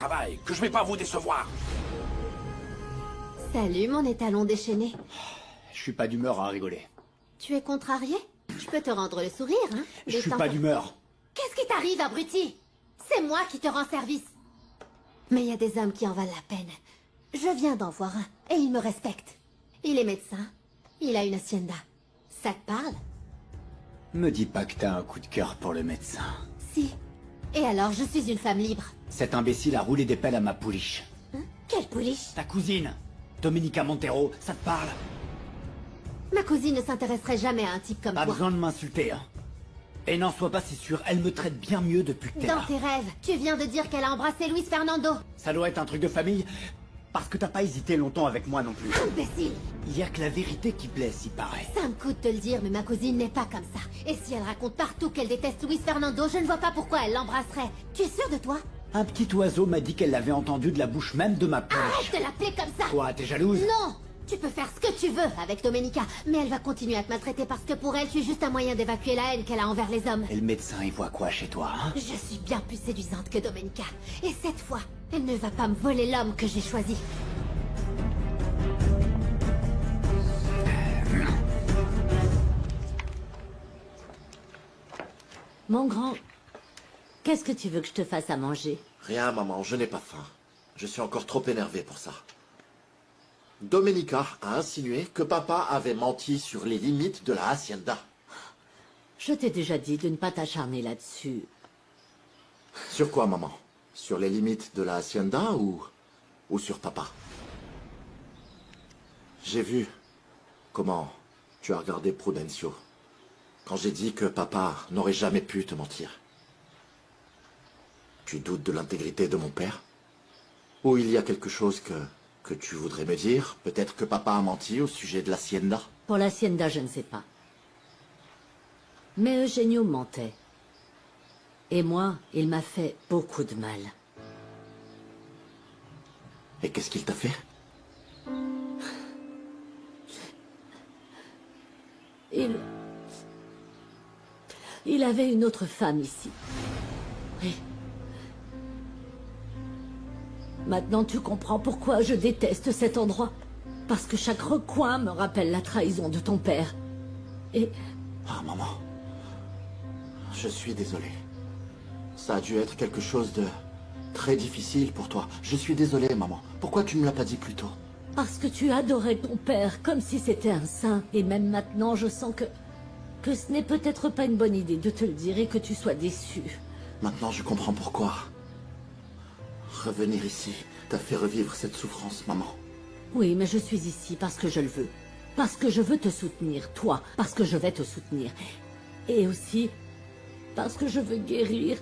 Travail, que je vais pas vous décevoir. Salut, mon étalon déchaîné. Je suis pas d'humeur à rigoler. Tu es contrarié? Je peux te rendre le sourire, hein? Je suis pas d'humeur. Qu'est-ce qui t'arrive, abruti? C'est moi qui te rends service. Mais il y a des hommes qui en valent la peine. Je viens d'en voir un, et il me respecte. Il est médecin. Il a une hacienda. Ça te parle? Me dis pas que t'as un coup de cœur pour le médecin. Si. Et alors, je suis une femme libre. Cet imbécile a roulé des pelles à ma pouliche. Hein? Quelle pouliche? Ta cousine, Domenica Montero, ça te parle? Ma cousine ne s'intéresserait jamais à un type comme Pas toi. besoin de m'insulter, hein. Et n'en sois pas si sûr, elle me traite bien mieux depuis que t'es Dans là. tes rêves, tu viens de dire qu'elle a embrassé Luis Fernando. Ça doit être un truc de famille, parce que t'as pas hésité longtemps avec moi non plus. Imbécile! Il y a que la vérité qui blesse, il paraît. Ça me coûte de le dire, mais ma cousine n'est pas comme ça. Et si elle raconte partout qu'elle déteste Luis Fernando, je ne vois pas pourquoi elle l'embrasserait. Tu es sûr de toi? Un petit oiseau m'a dit qu'elle l'avait entendu de la bouche même de ma pouliche. Arrête de l'appeler comme ça! Toi, t'es jalouse? Non! Tu peux faire ce que tu veux avec Domenica, mais elle va continuer à te maltraiter parce que pour elle, tu es juste un moyen d'évacuer la haine qu'elle a envers les hommes. Et le médecin, il voit quoi chez toi, hein? Je suis bien plus séduisante que Domenica. Et cette fois, elle ne va pas me voler l'homme que j'ai choisi. Mon grand, qu'est-ce que tu veux que je te fasse à manger? Rien, maman, je n'ai pas faim. Je suis encore trop énervé pour ça. Domenica a insinué que papa avait menti sur les limites de la hacienda. Je t'ai déjà dit de ne pas t'acharner là-dessus. Sur quoi, maman? Sur les limites de la hacienda ou sur papa? J'ai vu comment tu as regardé Prudencio quand j'ai dit que papa n'aurait jamais pu te mentir. Tu doutes de l'intégrité de mon père? Ou il y a quelque chose que tu voudrais me dire? Peut-être que papa a menti au sujet de l'hacienda? Pour l'hacienda, je ne sais pas. Mais Eugenio mentait. Et moi, il m'a fait beaucoup de mal. Et qu'est-ce qu'il t'a fait? Il avait une autre femme ici. Oui. Maintenant, tu comprends pourquoi je déteste cet endroit. Parce que chaque recoin me rappelle la trahison de ton père. Et... Ah, maman. Je suis désolé. Ça a dû être quelque chose de très difficile pour toi. Je suis désolé, maman. Pourquoi tu ne me l'as pas dit plus tôt? Parce que tu adorais ton père comme si c'était un saint. Et même maintenant, je sens que ce n'est peut-être pas une bonne idée de te le dire et que tu sois déçu. Maintenant, je comprends pourquoi. Revenir ici t'a fait revivre cette souffrance, maman. Oui, mais je suis ici parce que je le veux. Parce que je veux te soutenir, toi. Parce que je vais te soutenir. Et aussi parce que je veux guérir.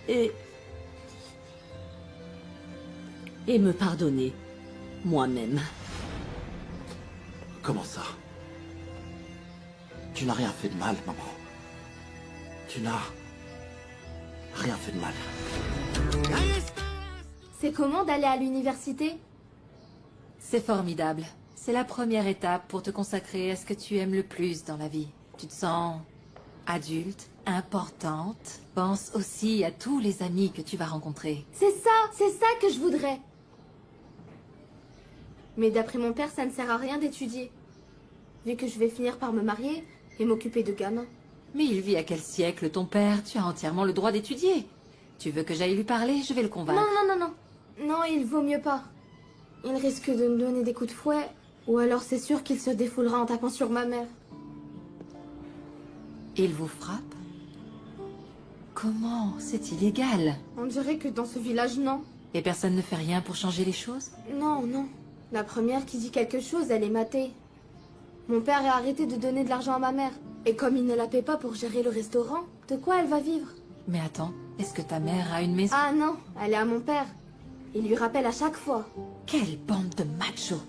Et me pardonner. Moi-même. Comment ça? Tu n'as rien fait de mal, maman. Tu n'as rien fait de mal. C'est comment d'aller à l'université? C'est formidable. C'est la première étape pour te consacrer à ce que tu aimes le plus dans la vie. Tu te sens adulte, importante. Pense aussi à tous les amis que tu vas rencontrer. C'est ça que je voudrais. Mais d'après mon père, ça ne sert à rien d'étudier. Vu que je vais finir par me marier et m'occuper de gamins. Mais il vit à quel siècle, ton père? Tu as entièrement le droit d'étudier. Tu veux que j'aille lui parler? Je vais le convaincre. Non. Non, il vaut mieux pas. Il risque de me donner des coups de fouet. Ou alors c'est sûr qu'il se défoulera en tapant sur ma mère. Il vous frappe? Comment? C'est illégal. On dirait que dans ce village, non. Et personne ne fait rien pour changer les choses? Non. La première qui dit quelque chose, elle est matée. Mon père a arrêté de donner de l'argent à ma mère. Et comme il ne la paie pas pour gérer le restaurant, de quoi elle va vivre? Mais attends, est-ce que ta mère a une maison? Ah non, elle est à mon père. Il lui rappelle à chaque fois. Quelle bande de machos!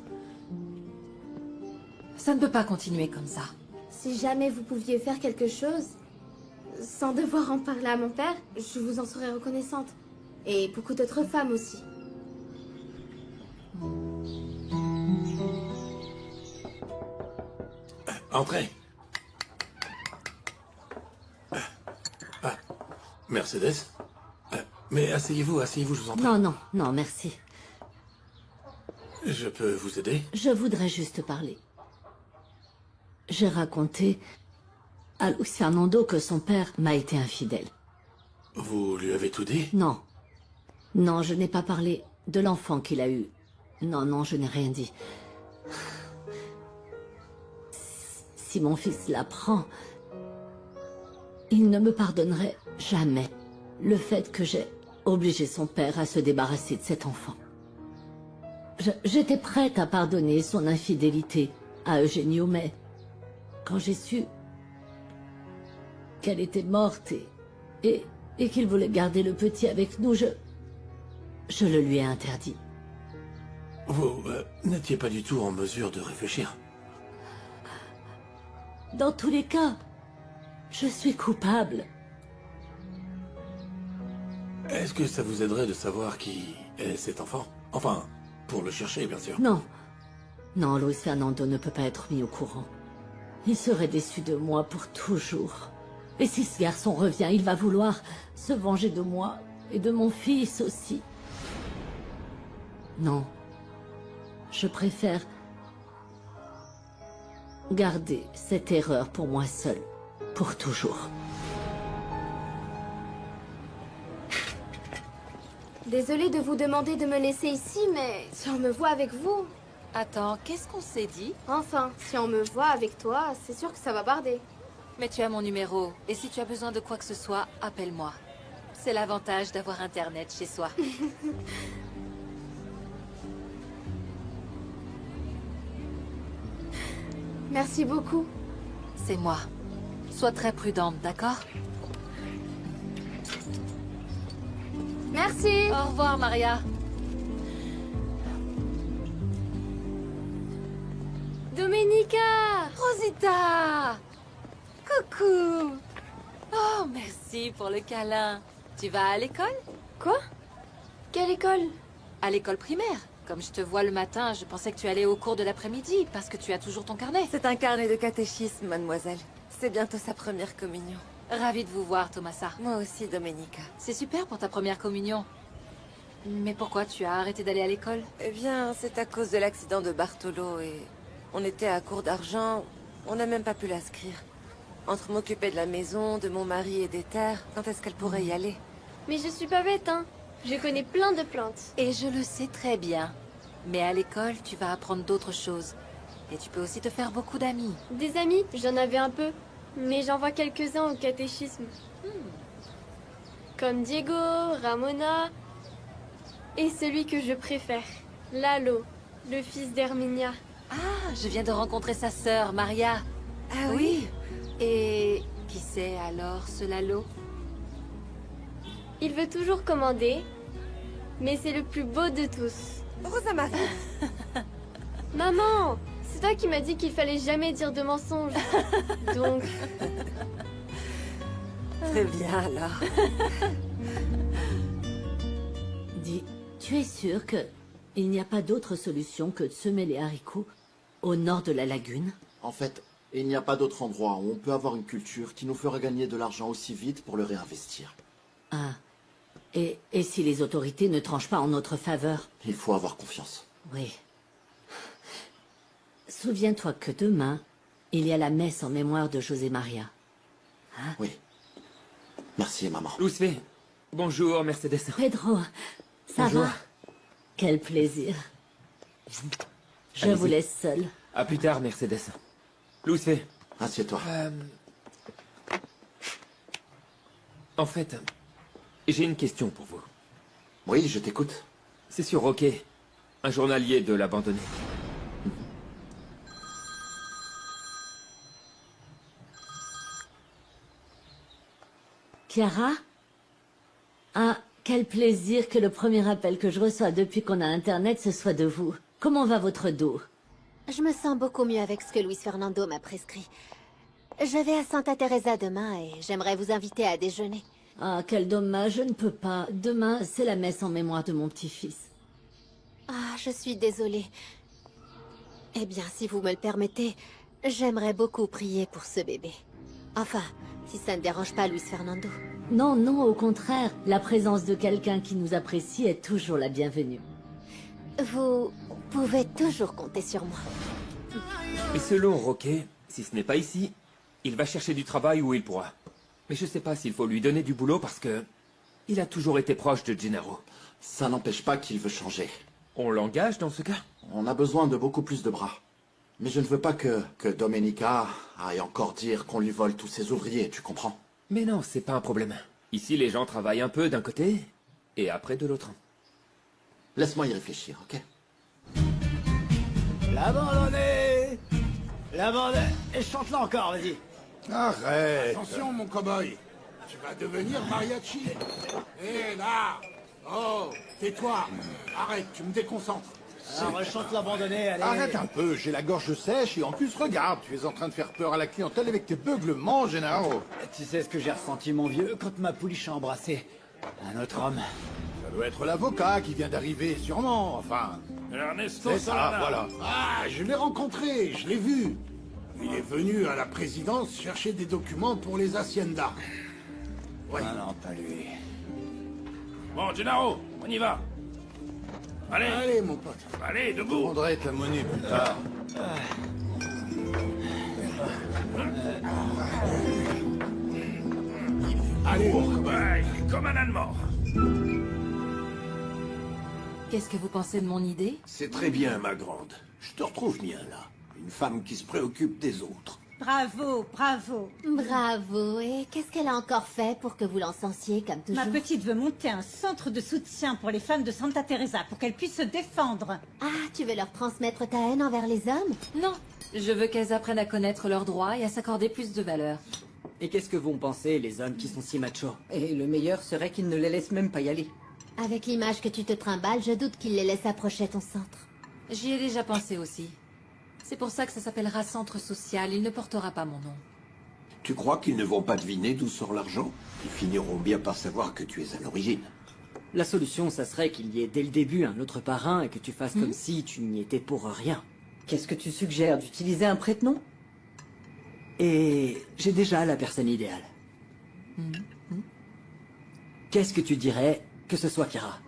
Ça ne peut pas continuer comme ça. Si jamais vous pouviez faire quelque chose, sans devoir en parler à mon père, je vous en serais reconnaissante. Et beaucoup d'autres femmes aussi. Entrez. Mercedes, Mais asseyez-vous, je vous en prie. Non, non, non, merci. Je peux vous aider? Je voudrais juste parler. J'ai raconté à Luis Fernando que son père m'a été infidèle. Vous lui avez tout dit? Non. Non, je n'ai pas parlé de l'enfant qu'il a eu. Non, non, je n'ai rien dit. Si mon fils l'apprend, il ne me pardonnerait jamais le fait que j'ai obligé son père à se débarrasser de cet enfant. J'étais prête à pardonner son infidélité à Eugenio, mais quand j'ai su qu'elle était morte et qu'il voulait garder le petit avec nous, je le lui ai interdit. Vous n'étiez pas du tout en mesure de réfléchir. Dans tous les cas, je suis coupable. Est-ce que ça vous aiderait de savoir qui est cet enfant? Enfin, pour le chercher, bien sûr. Non. Non, Luis Fernando ne peut pas être mis au courant. Il serait déçu de moi pour toujours. Et si ce garçon revient, il va vouloir se venger de moi et de mon fils aussi. Non. Je préfère garder cette erreur pour moi seule, pour toujours. Désolée de vous demander de me laisser ici, mais si on me voit avec vous... Attends, qu'est-ce qu'on s'est dit? Enfin, si on me voit avec toi, c'est sûr que ça va barder. Mais tu as mon numéro, et si tu as besoin de quoi que ce soit, appelle-moi. C'est l'avantage d'avoir Internet chez soi. Merci beaucoup. C'est moi. Sois très prudente, d'accord? Merci. Au revoir, Maria. Domenica. Rosita! Coucou! Oh, merci pour le câlin. Tu vas à l'école? Quoi? Quelle école? À l'école primaire. Comme je te vois le matin, je pensais que tu allais au cours de l'après-midi, parce que tu as toujours ton carnet. C'est un carnet de catéchisme, mademoiselle. C'est bientôt sa première communion. Ravie de vous voir, Thomasa. Moi aussi, Domenica. C'est super pour ta première communion. Mais pourquoi tu as arrêté d'aller à l'école? Eh bien, c'est à cause de l'accident de Bartolo et... On était à court d'argent, on n'a même pas pu l'inscrire. Entre m'occuper de la maison, de mon mari et des terres, quand est-ce qu'elle pourrait y aller? Mais je suis pas bête, hein. Je connais plein de plantes. Et je le sais très bien. Mais à l'école, tu vas apprendre d'autres choses. Et tu peux aussi te faire beaucoup d'amis. Des amis, j'en avais un peu. Mais j'en vois quelques-uns au catéchisme. Comme Diego, Ramona... Et celui que je préfère, Lalo, le fils d'Herminia. Ah, je viens de rencontrer sa sœur, Maria. Ah oui? Et qui c'est alors, ce Lalo? Il veut toujours commander, mais c'est le plus beau de tous. Rosa Marie. Maman, c'est toi qui m'as dit qu'il fallait jamais dire de mensonges. Donc, Très bien, alors. Dis, tu es sûr que il n'y a pas d'autre solution que de semer les haricots au nord de la lagune? En fait, il n'y a pas d'autre endroit où on peut avoir une culture qui nous fera gagner de l'argent aussi vite pour le réinvestir. Ah. Et si les autorités ne tranchent pas en notre faveur? Il faut avoir confiance. Oui. Souviens-toi que demain, il y a la messe en mémoire de José Maria. Oui. Merci, maman. Luce, bonjour, Mercedes. Pedro, ça Bonjour. va? Quel plaisir. Je Allez-y. vous laisse seul. À plus tard, Mercedes. Luce, Assieds-toi. en fait, j'ai une question pour vous. Oui, je t'écoute. C'est sur Roquet, un journalier de l'abandonné. Chiara? Ah, quel plaisir que le premier appel que je reçois depuis qu'on a Internet, ce soit de vous. Comment va votre dos? Je me sens beaucoup mieux avec ce que Luis Fernando m'a prescrit. Je vais à Santa Teresa demain et j'aimerais vous inviter à déjeuner. Ah, quel dommage, je ne peux pas. Demain, c'est la messe en mémoire de mon petit-fils. Ah, je suis désolée. Eh bien, si vous me le permettez, j'aimerais beaucoup prier pour ce bébé. Enfin, si ça ne dérange pas Luis Fernando. Non, non, au contraire. La présence de quelqu'un qui nous apprécie est toujours la bienvenue. Vous pouvez toujours compter sur moi. Et selon Roquet, si ce n'est pas ici, il va chercher du travail où il pourra. Mais je sais pas s'il faut lui donner du boulot parce que... il a toujours été proche de Gennaro. Ça n'empêche pas qu'il veut changer. On l'engage dans ce cas? On a besoin de beaucoup plus de bras. Mais je ne veux pas que Domenica aille encore dire qu'on lui vole tous ses ouvriers, tu comprends? Mais non, c'est pas un problème. Ici, les gens travaillent un peu d'un côté, et après de l'autre. Laisse-moi y réfléchir, ok? L'abandonner. Et chante-la encore, vas-y. Arrête. Attention, mon cow-boy. Tu vas devenir mariachi. Hé, là. Oh, tais-toi. Arrête, tu me déconcentres. Alors, chante l'abandonner, allez. Arrête un peu, j'ai la gorge sèche et en plus, regarde, tu es en train de faire peur à la clientèle avec tes beuglements, Gennaro. Tu sais ce que j'ai ressenti, mon vieux, quand ma pouliche a embrassé un autre homme. Ça doit être l'avocat qui vient d'arriver, sûrement, enfin... Ernesto C'est ça, voilà. Ah, je l'ai rencontré, je l'ai vu. Il est venu à la présidence chercher des documents pour les haciendas. Ouais. Ah non, pas lui. Bon, Gennaro, on y va. Allez, Allez, mon pote. allez, Je debout. prendrai ta monnaie plus tard. Allez, mon cow-boy. Ouais, il est comme un âne mort. Qu'est-ce que vous pensez de mon idée? C'est très bien, ma grande. Je te retrouve bien, là. Une femme qui se préoccupe des autres. Bravo, bravo. Bravo. Et qu'est-ce qu'elle a encore fait pour que vous l'encensiez comme toujours? Ma petite veut monter un centre de soutien pour les femmes de Santa Teresa pour qu'elles puissent se défendre. Ah, tu veux leur transmettre ta haine envers les hommes? Non, je veux qu'elles apprennent à connaître leurs droits et à s'accorder plus de valeur. Et qu'est-ce que vont penser, les hommes qui sont si machos? Et le meilleur serait qu'ils ne les laissent même pas y aller. Avec l'image que tu te trimbales, je doute qu'ils les laissent approcher ton centre. J'y ai déjà pensé aussi. C'est pour ça que ça s'appellera centre social, il ne portera pas mon nom. Tu crois qu'ils ne vont pas deviner d'où sort l'argent? Ils finiront bien par savoir que tu es à l'origine. La solution, ça serait qu'il y ait dès le début un autre parrain et que tu fasses comme si tu n'y étais pour rien. Qu'est-ce que tu suggères? D'utiliser un prête-nom? Et j'ai déjà la personne idéale. Qu'est-ce que tu dirais que ce soit Kira?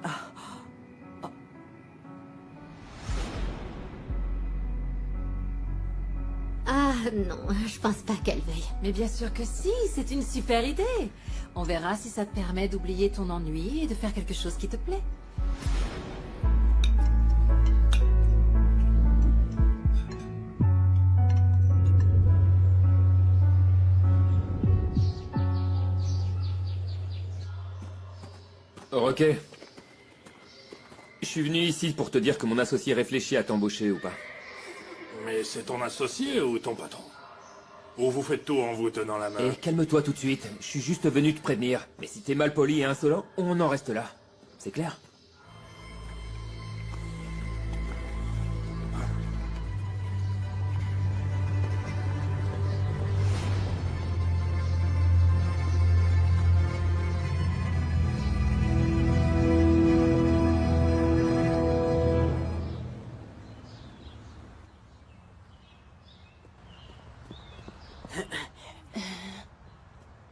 Ah non, je pense pas qu'elle veuille. Mais bien sûr que si, c'est une super idée. On verra si ça te permet d'oublier ton ennui et de faire quelque chose qui te plaît. Roquet. Je suis venu ici pour te dire que mon associé réfléchit à t'embaucher ou pas. Mais c'est ton associé ou ton patron? Ou vous faites tout en vous tenant la main? Et calme-toi tout de suite, je suis juste venu te prévenir. Mais si t'es mal poli et insolent, on en reste là. C'est clair?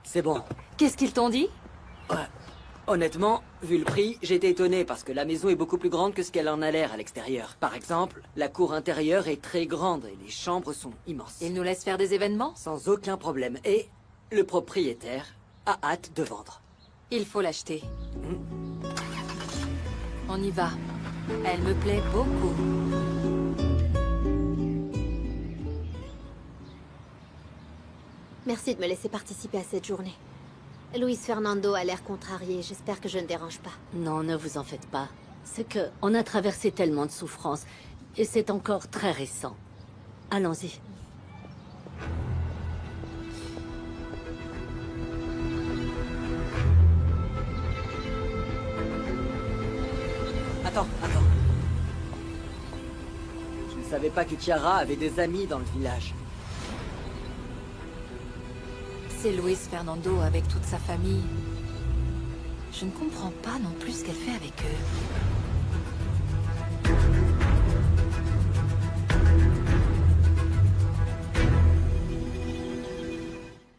C'est bon. Qu'est-ce qu'ils t'ont dit? Honnêtement, vu le prix, j'ai été étonné parce que la maison est beaucoup plus grande que ce qu'elle en a l'air à l'extérieur. Par exemple, la cour intérieure est très grande et les chambres sont immenses. Ils nous laissent faire des événements? Sans aucun problème. Et le propriétaire a hâte de vendre. Il faut l'acheter. On y va. Elle me plaît beaucoup. Merci de me laisser participer à cette journée. Luis Fernando a l'air contrarié. J'espère que je ne dérange pas. Non, ne vous en faites pas. C'est que on a traversé tellement de souffrances et c'est encore très récent. Allons-y. Attends. Je ne savais pas que Chiara avait des amis dans le village. C'est Luis Fernando avec toute sa famille. Je ne comprends pas non plus ce qu'elle fait avec eux.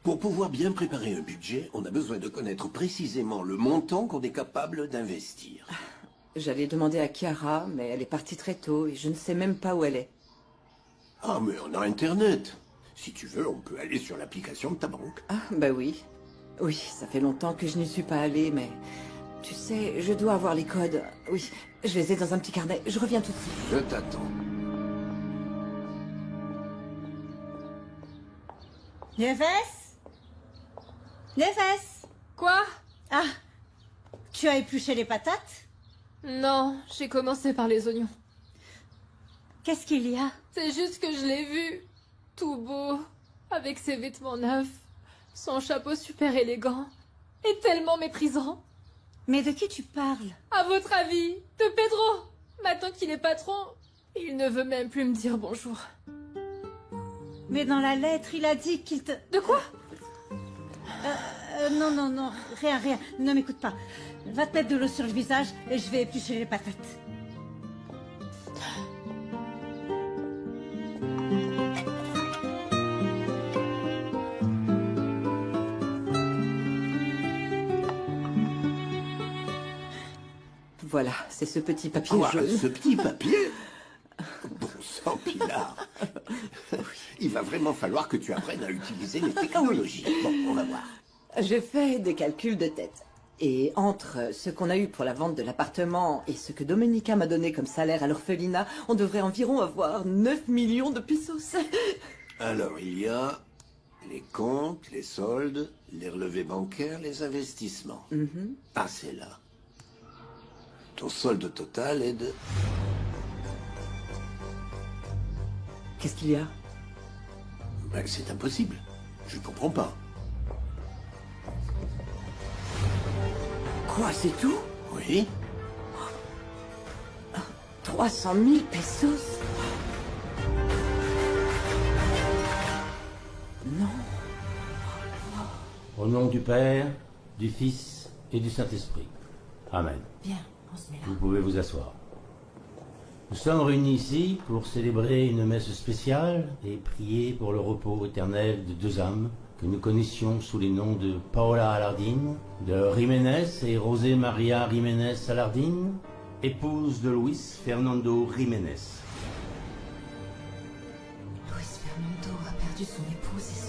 Pour pouvoir bien préparer un budget, on a besoin de connaître précisément le montant qu'on est capable d'investir. J'allais demander à Chiara, mais elle est partie très tôt et je ne sais même pas où elle est. Ah, mais on a Internet. Si tu veux, on peut aller sur l'application de ta banque. Ah, bah oui. Oui, ça fait longtemps que je n'y suis pas allée, mais... Tu sais, je dois avoir les codes. Oui, je les ai dans un petit carnet. Je reviens tout de suite. Je t'attends. Nieves? Nieves? Quoi? Ah, tu as épluché les patates? Non, j'ai commencé par les oignons. Qu'est-ce qu'il y a? C'est juste que je l'ai vu. Tout beau, avec ses vêtements neufs, son chapeau super élégant et tellement méprisant. Mais de qui tu parles? À votre avis, de Pedro. Maintenant qu'il est patron, il ne veut même plus me dire bonjour. Mais dans la lettre, il a dit qu'il te... De quoi? Non, rien. Ne m'écoute pas. Va te mettre de l'eau sur le visage et je vais éplucher les patates. Voilà, c'est ce petit papier Quoi, jaune. ce petit papier? Bon sang, Pilar. Il va vraiment falloir que tu apprennes à utiliser les technologies. Bon, on va voir. J'ai fait des calculs de tête. Et entre ce qu'on a eu pour la vente de l'appartement et ce que Domenica m'a donné comme salaire à l'orphelinat, on devrait environ avoir 9 millions de pesos. Alors, il y a les comptes, les soldes, les relevés bancaires, les investissements. Ah, c'est là. Ton solde total est de... Qu'est-ce qu'il y a? Ben, c'est impossible. Je ne comprends pas. Quoi, c'est tout? Oui. 300 000 pesos? Non. Au nom du Père, du Fils et du Saint-Esprit. Amen. Bien, on se met là. Vous pouvez vous asseoir. Nous sommes réunis ici pour célébrer une messe spéciale et prier pour le repos éternel de deux âmes que nous connaissions sous les noms de Paola Alardín, de Jiménez et José María Jiménez Alardín, épouse de Luis Fernando Jiménez. Luis Fernando a perdu son épouse et